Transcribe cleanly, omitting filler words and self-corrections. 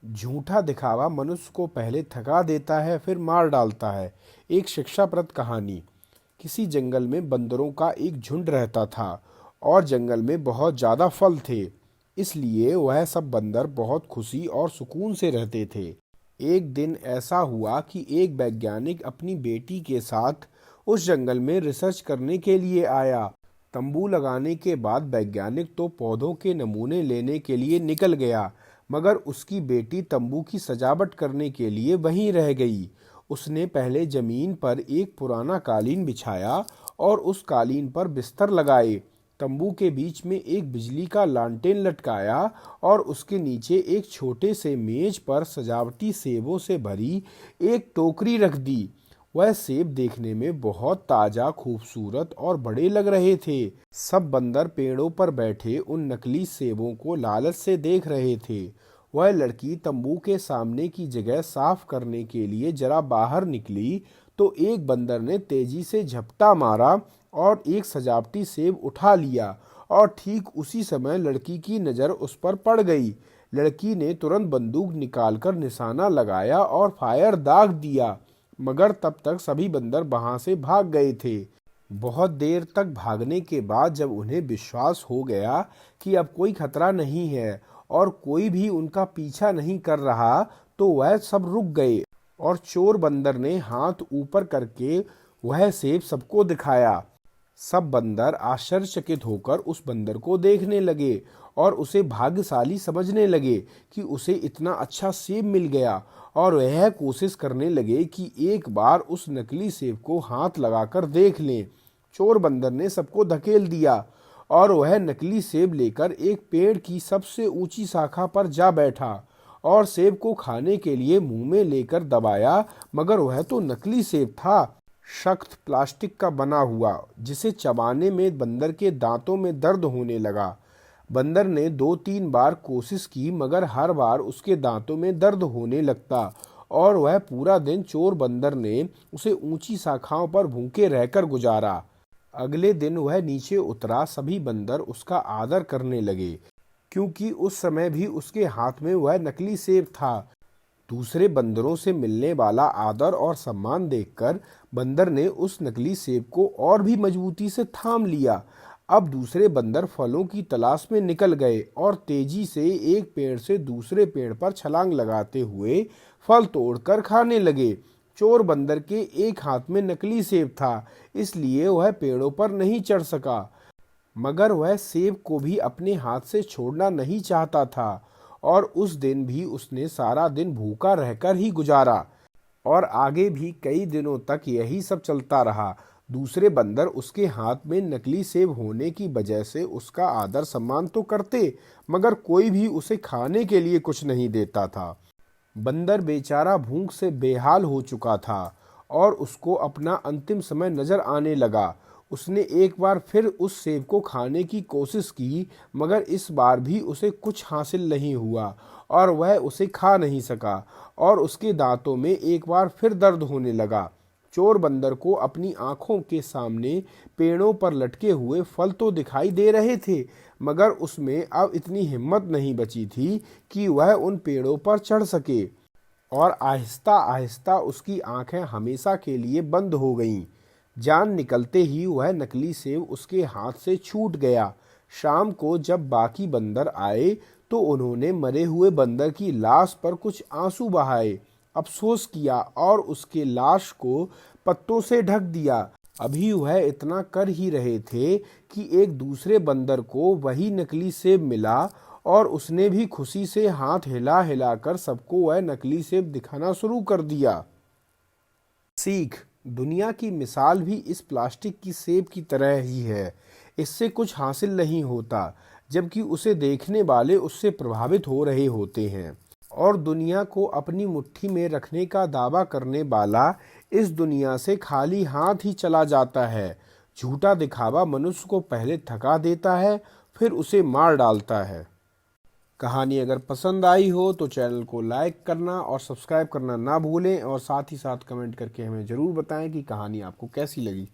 झूठा दिखावा मनुष्य को पहले थका देता है फिर मार डालता है। एक शिक्षाप्रद कहानी। किसी जंगल में बंदरों का एक झुंड रहता था और जंगल में बहुत ज़्यादा फल थे। इसलिए वह सब बंदर बहुत खुशी और सुकून से रहते थे। एक दिन ऐसा हुआ कि एक वैज्ञानिक अपनी बेटी के साथ उस जंगल में रिसर्च करने के लिए आया। तंबू लगाने के बाद वैज्ञानिक तो पौधों के नमूने लेने के लिए निकल गया, मगर उसकी बेटी तंबू की सजावट करने के लिए वहीं रह गई। उसने पहले जमीन पर एक पुराना कालीन बिछाया और उस कालीन पर बिस्तर लगाए। तंबू के बीच में एक बिजली का लालटेन लटकाया और उसके नीचे एक छोटे से मेज पर सजावटी सेबों से भरी एक टोकरी रख दी। वह सेब देखने में बहुत ताजा, खूबसूरत और बड़े लग रहे थे। सब बंदर पेड़ों पर बैठे उन नकली सेबों को लालच से देख रहे थे। वह लड़की तंबू के सामने की जगह साफ करने के लिए जरा बाहर निकली तो एक बंदर ने तेजी से झपटा मारा और एक सजावटी सेब उठा लिया, और ठीक उसी समय लड़की की नज़र उस पर पड़ गई। लड़की ने तुरंत बंदूक निकालकर निशाना लगाया और फायर दाग दिया, मगर तब तक सभी बंदर वहां से भाग गए थे। बहुत देर तक भागने के बाद जब उन्हें विश्वास हो गया कि अब कोई खतरा नहीं है और कोई भी उनका पीछा नहीं कर रहा, तो वह सब रुक गए और चोर बंदर ने हाथ ऊपर करके वह सेब सबको दिखाया। सब बंदर आश्चर्यचकित होकर उस बंदर को देखने लगे और उसे भाग्यशाली समझने लगे कि उसे इतना अच्छा सेब मिल गया, और वह कोशिश करने लगे कि एक बार उस नकली सेब को हाथ लगाकर देख लें। चोर बंदर ने सबको धकेल दिया और वह नकली सेब लेकर एक पेड़ की सबसे ऊंची शाखा पर जा बैठा और सेब को खाने के लिए मुंह में लेकर दबाया, मगर वह तो नकली सेब था, सख्त प्लास्टिक का बना हुआ, जिसे चबाने में बंदर के दांतों में दर्द होने लगा। बंदर ने 2-3 बार कोशिश की, मगर हर बार उसके दांतों में दर्द होने लगता और वह पूरा दिन चोर बंदर ने उसे ऊंची शाखाओं पर भूखे रहकर गुजारा। अगले दिन वह नीचे उतरा। सभी बंदर उसका आदर करने लगे, क्योंकि उस समय भी उसके हाथ में वह नकली सेब था। दूसरे बंदरों से मिलने वाला आदर और सम्मान देखकर बंदर ने उस नकली सेब को और भी मजबूती से थाम लिया। अब दूसरे बंदर फलों की तलाश में निकल गए और तेजी से एक पेड़ से दूसरे पेड़ पर छलांग लगाते हुए फल तोड़कर खाने लगे। चोर बंदर के एक हाथ में नकली सेब था, इसलिए वह पेड़ों पर नहीं चढ़ सका, मगर वह सेब को भी अपने हाथ से छोड़ना नहीं चाहता था, और उस दिन भी उसने सारा दिन भूखा रहकर ही गुजारा। और आगे भी कई दिनों तक यही सब चलता रहा। दूसरे बंदर उसके हाथ में नकली सेब होने की वजह से उसका आदर सम्मान तो करते, मगर कोई भी उसे खाने के लिए कुछ नहीं देता था। बंदर बेचारा भूख से बेहाल हो चुका था और उसको अपना अंतिम समय नजर आने लगा। उसने एक बार फिर उस सेब को खाने की कोशिश की, मगर इस बार भी उसे कुछ हासिल नहीं हुआ और वह उसे खा नहीं सका, और उसके दांतों में एक बार फिर दर्द होने लगा। चोर बंदर को अपनी आंखों के सामने पेड़ों पर लटके हुए फल तो दिखाई दे रहे थे, मगर उसमें अब इतनी हिम्मत नहीं बची थी कि वह उन पेड़ों पर चढ़ सके, और आहिस्ता आहिस्ता उसकी आंखें हमेशा के लिए बंद हो गईं। जान निकलते ही वह नकली सेब उसके हाथ से छूट गया। शाम को जब बाकी बंदर आए तो उन्होंने मरे हुए बंदर की लाश पर कुछ आंसू बहाए, अफसोस किया और उसके लाश को पत्तों से ढक दिया। अभी वह इतना कर ही रहे थे कि एक दूसरे बंदर को वही नकली सेब मिला, और उसने भी खुशी से हाथ हिला हिलाकर सबको वह नकली सेब दिखाना शुरू कर दिया। सीख। दुनिया की मिसाल भी इस प्लास्टिक की सेब की तरह ही है। इससे कुछ हासिल नहीं होता, जबकि उसे देखने वाले उससे प्रभावित हो रहे होते हैं। और दुनिया को अपनी मुट्ठी में रखने का दावा करने वाला इस दुनिया से खाली हाथ ही चला जाता है। झूठा दिखावा मनुष्य को पहले थका देता है, फिर उसे मार डालता है। कहानी अगर पसंद आई हो तो चैनल को लाइक करना और सब्सक्राइब करना ना भूलें, और साथ ही साथ कमेंट करके हमें ज़रूर बताएं कि कहानी आपको कैसी लगी।